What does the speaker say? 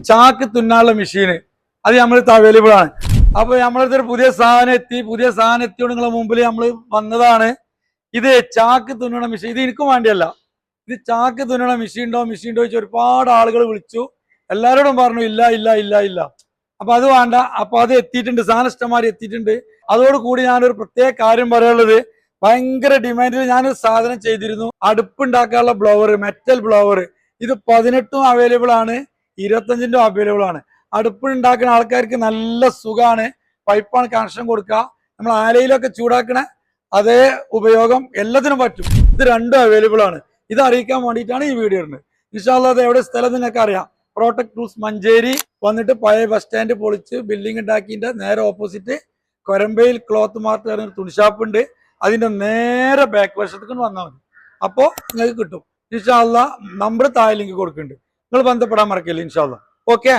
ചാക്ക് തുന്നാനുള്ള മെഷീന് അത് നമ്മളടുത്ത് അവൈലബിൾ ആണ്. അപ്പൊ നമ്മളടുത്തൊരു പുതിയ സാധനം എത്തിയോട് നിങ്ങളെ മുമ്പിൽ നമ്മൾ വന്നതാണ്. ഇത് ചാക്ക് തുന്നണ മെഷീൻ. ഇത് എനിക്കും വേണ്ടിയല്ല, ഇത് ചാക്ക് തുന്നണ മെഷീൻ ഉണ്ടോ ചോദിച്ച് ഒരുപാട് ആളുകൾ വിളിച്ചു. എല്ലാവരോടും പറഞ്ഞു ഇല്ല ഇല്ല ഇല്ല ഇല്ല. അപ്പൊ അത് വേണ്ട. അപ്പൊ അത് എത്തിയിട്ടുണ്ട്, സാധനം ഇഷ്ടംമാതിരി എത്തിയിട്ടുണ്ട്. അതോടുകൂടി ഞാനൊരു പ്രത്യേക കാര്യം പറയാനുള്ളത്, ഭയങ്കര ഡിമാൻഡിൽ ഞാനൊരു സാധനം ചെയ്തിരുന്നു, അടുപ്പുണ്ടാക്കാനുള്ള ബ്ലോവർ, മെറ്റൽ ബ്ലോവർ. ഇത് 18 അവൈലബിൾ ആണ്, 25 അവൈലബിൾ ആണ്. അടുപ്പുണ്ടാക്കുന്ന ആൾക്കാർക്ക് നല്ല സുഖമാണ്. പൈപ്പാണ് കണക്ഷൻ കൊടുക്കുക. നമ്മൾ ആലയിലൊക്കെ ചൂടാക്കണ അതേ ഉപയോഗം എല്ലാത്തിനും പറ്റും. ഇത് രണ്ടും അവൈലബിൾ ആണ്. ഇത് അറിയിക്കാൻ വേണ്ടിയിട്ടാണ് ഈ വീഡിയോ ഇടുന്നത്. ഇൻഷാ അല്ലാഹ് അത് എവിടെ സ്ഥലം നിങ്ങൾക്ക് അറിയാം. പ്രോട്ടക് ടൂൾസ് മഞ്ചേരി വന്നിട്ട് പഴയ ബസ് സ്റ്റാൻഡ് പൊളിച്ച് ബിൽഡിംഗ് ഉണ്ടാക്കിന്റെ നേരെ ഓപ്പോസിറ്റ് കൊരമ്പയിൽ ക്ലോത്ത് മാർട്ട് പറഞ്ഞ തുണി ഷാപ്പ് ഉണ്ട്. അതിന്റെ നേരെ ബാക്ക് വശത്തേക്ക് വന്നാൽ മതി, അപ്പോൾ നിങ്ങൾക്ക് കിട്ടും. ഇൻഷാ അല്ലാഹ് നമ്പർ താഴെ ലിങ്ക് കൊടുക്കുന്നുണ്ട്. നിങ്ങൾ ബന്ധപ്പെടാൻ മറക്കില്ല. ഇൻഷാ അല്ലാഹ്. ഓക്കെ.